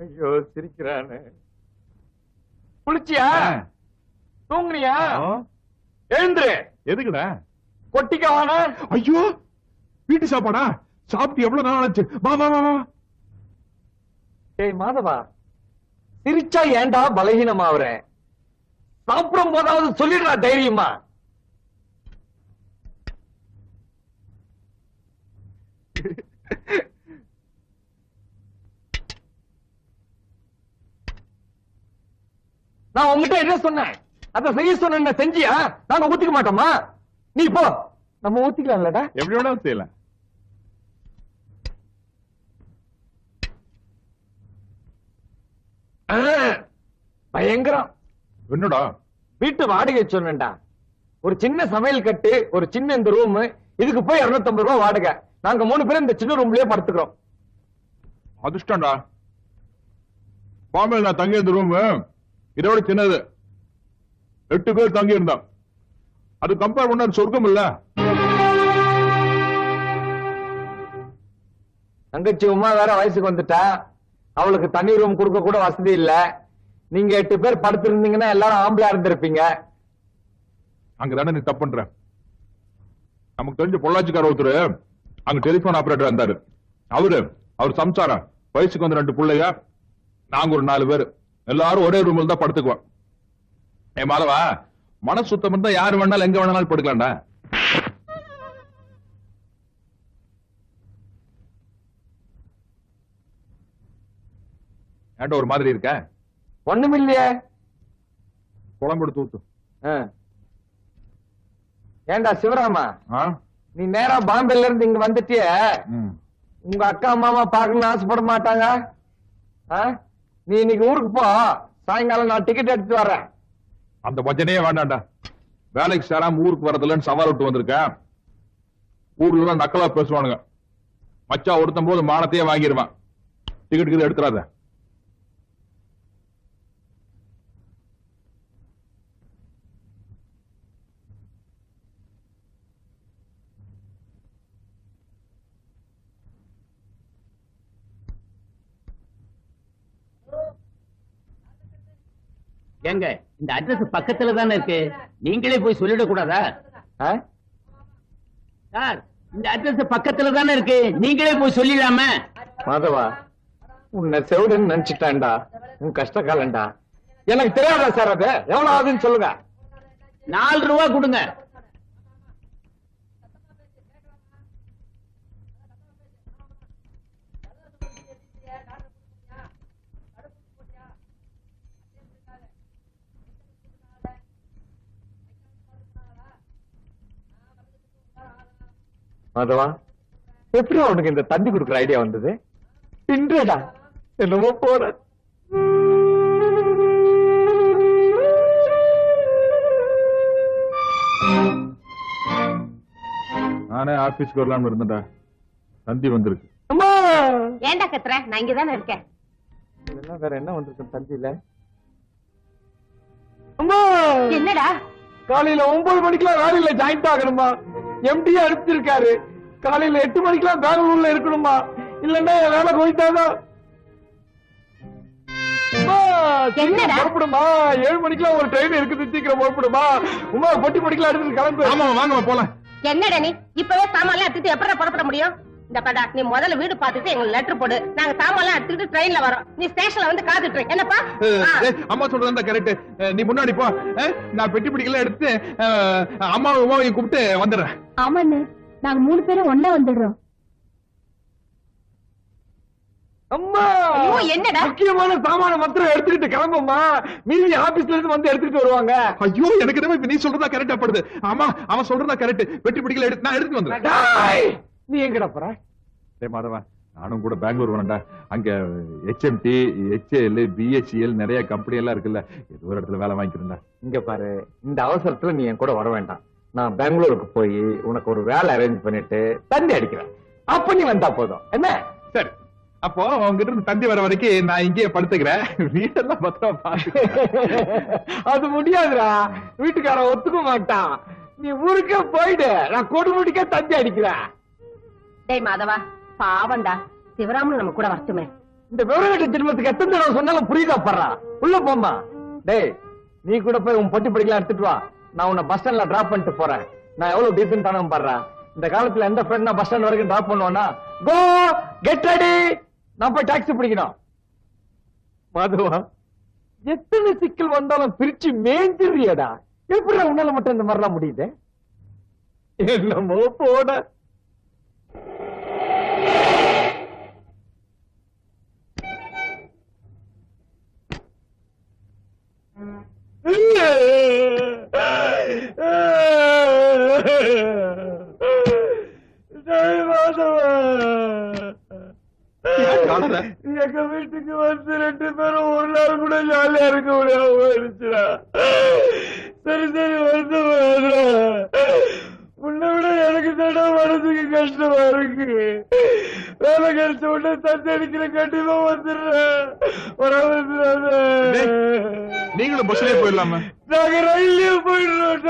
ஐயோ சிரிக்கிறானு. குளிச்சியா? தூங்குனியா? எழுந்துரு. எதுக்குடா? கொட்டிக்கவான. ஐயோ வீட்டு சாப்பாடா? சாப்பிட்டு எவ்வளவு நாள் ஆச்சு? வா வா வா. ஏய் மாதவா, சிரிச்சா ஏன்டா பலகீனமாவற? சாப்பிடும் போதாவது சொல்லிடுறா தைரியமா. நான் உங்ககிட்ட என்ன சொன்னேன்? அத செய்ய சொன்ன செஞ்சியா? நாங்க ஊத்திக்க மாட்டோமா? நீ போ, நம்ம ஊத்திக்கலாம்லடா. எப்படி வேணாலும் செய்யலாம். பயங்கரம். என்னடா? வீட்டு வாடகை சொன்னேன்டா. ஒரு சின்ன சமையல் கட்டு, ஒரு சின்ன இந்த ரூம், இதுக்கு போய் 250 ரூபாய் வாடகை. நாங்க 3 பேரும் இந்த சின்ன ரூம்லயே படுத்துக்கிறோம். அதிர்ஷ்டம்டா. பாம்பேல நான் தங்கி இருந்த ரூம் இதோட சின்னது. 8 பேர் தங்கி இருந்தோம். அது கம்பேர் பண்ண சொர்க்கம் இல்ல. தங்கச்சி உமா வேற வயசுக்கு வந்துட்டா. அவளுக்கு தனி ரூம் கொடுக்க கூட வசதி இல்ல. நீங்க 8 பேர் படுத்திருந்தீங்கன்னா எல்லாரும் ஆம்பளை இருந்திருப்பீங்க. அங்கதானே நீ தப்பு பண்ற. நமக்கு தெரிஞ்ச பொள்ளாச்சிக்கார ஒருத்தர் அங்க டெலிபோன் ஆபரேட்டர் இருந்தாரு. அவர் சம்சாரம், வயசுக்கு வந்து 2 பிள்ளைங்க, நாங்க ஒரு 4 பேர், எல்லாரும் ஒரே ரூம்ல தான் படுத்துக்குவோம். ஏ மாதவா, மனசு சுத்தம் இருந்தா யாரு வேணாலும் எங்க வேணாலும் படுக்கலாம்டா. ஏன்டா ஒரு மாதிரி இருக்க? ஒண்ணுமில்லையே. குழம்பு எடுத்து ஊத்து. ஏண்டா சிவராமா, நீ நேரா பாம்பேல இருந்து இங்க வந்துட்டிய, உங்க அக்கா மாமா பார்க்கணும்னு ஆசைப்பட மாட்டாங்க? நீ இன்னைக்கு ஊருக்கு போ, சாயங்காலம் நான் டிக்கெட் எடுத்து வரேன். அந்த பஜனையே வேண்டாம்டா. வேலைக்கு சேராம ஊருக்கு வரதுலன்னு சவால் விட்டு வந்திருக்கேன். ஊர்ல எல்லாம் நக்கலா பேசுவானுங்க. மச்சா ஒருத்தம் போது மானத்தையே வாங்கிடுவான். டிக்கெட் எடுத்துறாத. எங்க இந்த அட்ரஸ் பக்கத்துல தானே இருக்கு, நீங்களே போய் சொல்லிட கூடாதா? சார், இந்த அட்ரஸ் பக்கத்துல தானே இருக்கு, நீங்களே போய் சொல்லிடாம. மாதவா, உன்னை செவிடுன்னு நினைச்சிட்டான்டா. உன் கஷ்ட காலண்டா. எனக்கு தெரியாதா சார்? அது எவ்வளவு ஆகுதுன்னு சொல்லுங்க. 4 ரூபா கொடுங்க. மாதவா, எப்படி அவனுக்கு இந்த தந்தி கொடுக்குற ஐடியா வந்தது? இன்றடா என்னமோ போற. நானே ஆபீஸ்க்கு வரலாம்னு இருந்தேன்டா. தந்தி வந்திருக்கு. ஏண்டா கத்துற? நான் இங்கதானே இருக்கேன். வேற என்ன வந்திருக்கு தந்தியில? என்னடா? காலையில 9 மணிக்கெல்லாம் வேலையில ஜாயிண்ட் ஆகணுமா? எம்டி அனுப்பிச்சிருக்காரு. காலையில 8 மணிக்கெல்லாம் பெங்களூர்ல இருக்கணுமா? இல்லன்னா வேலை போயிட்டாதான். புறப்படுமா? 7 மணிக்கெல்லாம் ஒரு ட்ரெயின் இருக்குது, சீக்கிரம் புறப்படுமா? உமா பொட்டி மணிக்கெல்லாம் எடுத்துட்டு கிளம்பு. ஆமா வாங்க போலாம். என்னடா நீ இப்பவே சாமான் எடுத்துட்டு எப்படி புறப்பட முடியும்? இந்த படா, நீ முதல்ல வீடு பார்த்துட்டு எங்களுக்கு லெட்டர் போடு. நாங்க சாமான் எடுத்துட்டு ட்ரெயின்ல வரோம். நீ ஸ்டேஷன்ல வந்து காத்துட்டு இரு. என்னப்பா? அம்மா சொல்றதா கரெக்ட். நீ முன்னாடி போ, நான் பெட்டி பிடிக்கல எடுத்து அம்மாவை உமாவையும் கூப்பிட்டு வந்துடுறேன். ஆமாண்ணே, நாங்க 3 பேரும் ஒண்ணா வந்துடுறோம். அம்மா, என்னடா? முக்கியமான சாமான மாத்திரம் எடுத்துக்கிட்டு கிளம்புமா. மீதி ஆபீஸ்ல இருந்து வந்து எடுத்துட்டு வருவாங்க. ஐயோ, எனக்கு என்ன நீ சொல்றதா கரெக்டா படுது. ஆமா, அவன் சொல்றதா கரெக்ட். பெட்டி பிடிக்கல எடுத்து நான் எடுத்து வந்துடுறேன். நீ எங்கடா போற? மாதவா, நானும் கூட பெங்களூர் வரேன்டா. அங்க HMT, HAL, BHEL நிறைய கம்பெனி எல்லாம் இருக்குல்ல, ஏதோ ஒரு இடத்துல வேலை வாங்கிக்கிறேன்டா. இங்க பாரு, இந்த அவசரத்துல நீ என் கூட வர வேண்டாம். நான் பெங்களூருக்கு போய் உனக்கு ஒரு வேலை அரேஞ்ச் பண்ணிட்டு தந்தி அடிக்கிறேன். அப்ப நீ வந்தா போதும். என்ன? சரி, அப்போ உங்ககிட்ட இருந்து தந்தி வர வரைக்கும் நான் இங்கேயே படுத்துக்கிறேன். வீடெல்லாம் பத்திரம் பாத்து. அது முடியாதுடா, வீட்டுக்காரன் ஒத்துக்க மாட்டான். நீ ஊருக்கே போயிடு, நான் கொடுமுடிக்க தந்தி அடிக்கிறேன். டேய் மாதவா, பாவண்டா சிவராமன் நம்ம கூட வரட்டுமே. இந்த விவரங்கட்ட ஜென்மத்துக்கு எத்தனை தடவை சொன்னாலும் புரியுதா படுறா? உள்ள போமா. டேய் நீ கூட போய் உன் பொட்டி படிக்கலாம் எடுத்துட்டு வா. நான் உன்னை பஸ் ஸ்டாண்ட்ல டிராப் பண்ணிட்டு போறேன். நான் எவ்வளவு டீசென்டான பாடுறா. இந்த காலத்துல எந்த ஃப்ரெண்ட் நான் பஸ் ஸ்டாண்ட் வரைக்கும் டிராப் பண்ணுவானா? Go get ready. நான் போய் டாக்ஸி பிடிக்கணும். மாதவா எத்தனை சிக்கல் வந்தாலும் பிரிச்சு மேஞ்சிரியாடா. எப்படி உன்னால மட்டும் இந்த மாதிரிலாம் முடியுது? என்னமோ போட. எங்க வீட்டுக்கு வந்து 2 பேரும் ஒரு நாள் கூட ஜாலியா இருக்க முடியாம போயிடுச்சுடா. சரி வருது. உன்னை விட எனக்கு தானே மனசுக்கு கஷ்டமா இருக்கு. வேலை கிடைச்ச உடனே தந்து அடிக்கிற கண்டிப்பா வந்துடுறேன். நீங்களும் பஸ்லயே போயிடலாமா? நாங்க ரயிலே போயிடுறோம்.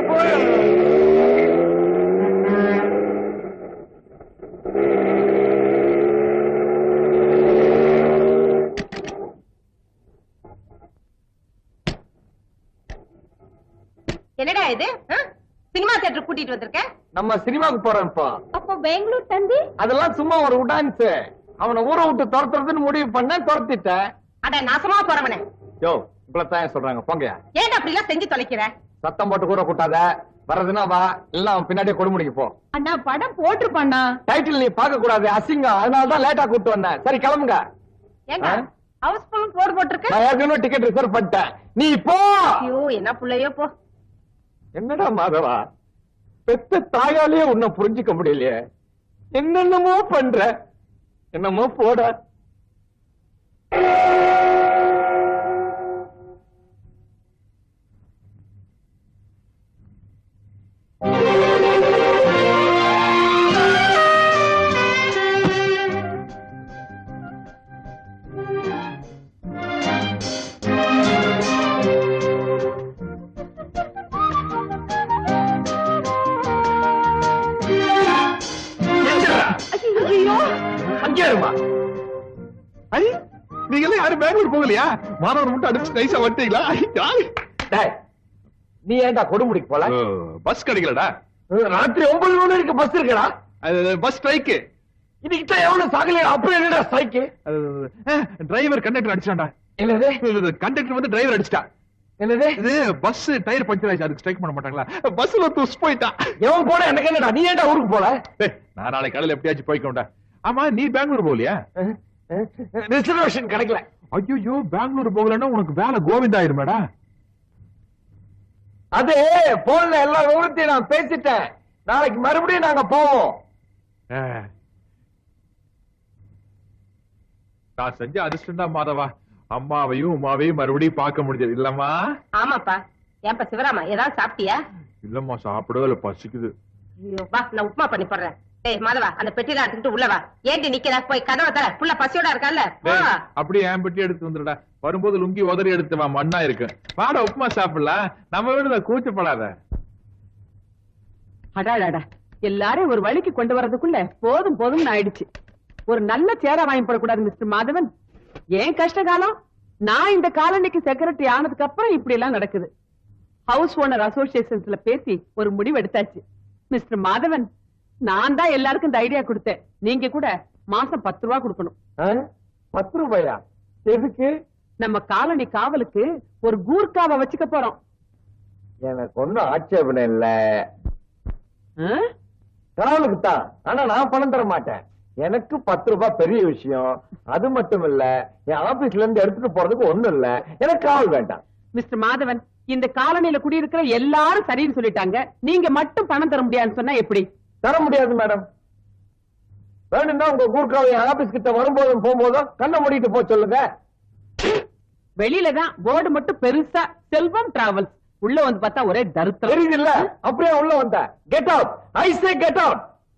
போய் என்னடா இது சினிமா தியேட்டர் கூட்டிட்டு வந்திருக்க? நம்ம சினிமாக்கு போறோம்ப்பா. அப்போ பெங்களூர் தந்தி அதெல்லாம் சும்மா ஒரு உடான்ஸ். அவனை ஊரை விட்டு துரத்துறதுன்னு முடிவு பண்ண துரத்திட்டேன். அட நாசமா போறவனே. யோ இப்பதான் சொல்றாங்க போங்க. ஏன் அப்படி எல்லாம் செஞ்சு தொலைக்கிற? சத்தம் போட்டு கூற கூட்டாத. வர்றதுன்னா வா, இல்ல அவன் பின்னாடியே கொடுமுடிக்கு போ. அண்ணா படம் போட்டுருப்பாண்ணா. டைட்டில் நீ பார்க்க கூடாது, அசிங்கம். அதனாலதான் லேட்டா கூட்டு வந்தேன். சரி கிளம்புங்க. ஏங்க ஹவுஸ்ஃபுல் போர்டு போட்டுருக்கு. நான் ஏற்கனவே டிக்கெட் ரிசர்வ் பண்ணிட்டேன். நீ போ. ஐயோ என்ன புள்ளையோ போ. என்னடா மாதவா, பெத்த தாயாலேயே உன்னை புரிஞ்சுக்க முடியலையே. என்னென்னமோ பண்ற. என்னமோ போட. நீங்க எல்லாம் யாரும் பெங்களூர் போகலையா? மாணவர் மட்டும் அடிச்சு நைஸா வந்துட்டீங்களா? நீ ஏன்டா கொடுமுடிக்கு போல? பஸ் கிடைக்கலடா. ராத்திரி 9 மணி வரைக்கும் பஸ் இருக்கடா. Bus strike. இன்னைக்கு தான் எவ்வளவு சாகல. அப்புறம் என்னடா ஸ்ட்ரைக்கு? Driver conductor அடிச்சான்டா. என்னது? கண்டக்டர் வந்து டிரைவர் அடிச்சிட்டா. என்னது? இது பஸ் டயர் பஞ்சர் ஆயிடுச்சு. அதுக்கு ஸ்ட்ரைக் பண்ண மாட்டாங்களா? பஸ்ல துஸ் போயிட்டா. எவன் போட எனக்கு என்னடா? நீ ஏன்டா ஊருக்கு போல? நான் நாளை காலையில எப்படியாச்சும் போய்க்கோண்டா. ஆமா நீ பெங்களூர் போகலையா? ரிசர்வேஷன் கிடைக்கல. ஐயோ பெங்களூர் போகலன்னா உனக்கு வேலை கோவிந்தா ஆயிருமேடா. அது போன்ல எல்லா விவரத்தையும் நான் பேசிட்டேன். நாளைக்கு மறுபடியும் நாங்க போவோம். நான் செஞ்ச அதிர்ஷ்டம் தான் மாதவா. அம்மாவையும் உமாவையும் மறுபடியும் பார்க்க முடிஞ்சது இல்லம்மா? ஆமாப்பா. ஏன்பா சிவராமா ஏதாவது சாப்பிட்டியா? இல்லம்மா சாப்பிடவே இல்ல, பசிக்குது. வா நான் உப்புமா பண்ணி போடுறேன். ஏய் மாதவா அந்த பெட்டியில எடுத்துட்டு உள்ள வா. ஏண்டி நிக்கிற? போய் கதவை தர. புள்ள பசியோட இருக்கால. அப்படியே என் பெட்டி எடுத்து வந்துடா. வரும்போது லுங்கி உதறி எடுத்து வா, மண்ணா இருக்கு. வாடா உப்புமா சாப்பிடலாம். நம்ம வீடு கூச்சப்படாத. அடாடாடா எல்லாரும் ஒரு வழிக்கு கொண்டு வரதுக்குள்ள போதும் போதும்னு ஆயிடுச்சு. ஒரு நல்ல சேரா வாங்கி போடக்கூடாது மிஸ்டர் மாதவன்? ஏன் கஷ்ட காலம்? நான் இந்த காலனிக்கு செக்ரட்டரி ஆனதுக்கு அப்புறம் இப்படி எல்லாம் நடக்குது. ஹவுஸ் ஓனர் அசோசியேஷன்ஸ்ல பேசி ஒரு முடிவு எடுத்தாச்சு. மிஸ்டர் மாதவன், நான் தான் எல்லாருக்கும் இந்த ஐடியா கொடுத்தேன். நீங்க கூட மாசம் 10 ரூபாய் கொடுக்கணும். 10 ரூபாயா? எதுக்கு? நம்ம காலனி காவலுக்கு ஒரு கூர்க்காவை வச்சுக்க போறோம். எனக்கு ஒண்ணும் ஆட்சேபனை இல்ல. காவலுக்கு தான். ஆனா நான் பணம் தர மாட்டேன். எனக்கு 10 ரூபாய் பெரிய விஷயம். அது மட்டும் இல்ல, என் ஆபீஸ்ல இருந்து எடுத்துட்டு போறதுக்கு ஒண்ணும் இல்ல. எனக்கு காவல் வேண்டாம். மிஸ்டர் மாதவன், இந்த காலனியில குடியிருக்கிற எல்லாரும் சரின்னு சொல்லிட்டாங்க. நீங்க மட்டும் பணம் தர முடியாதுன்னு சொன்னா எப்படி? தர முடியாது மேடம். வேணும்னா உங்க கூர்க்காவை ஆபீஸ் கிட்ட வரும்போதும் போகும்போதும் கண்ணை மூடிட்டு போக சொல்லுங்க. வெளியில தான் போர்டு மட்டும் பெருசா செல்வம் டிராவல்ஸ். உள்ள வந்து பார்த்தா ஒரே தருத்தம். தெரியுது இல்ல? அப்படியே உள்ள வந்த. Get out. I say get out.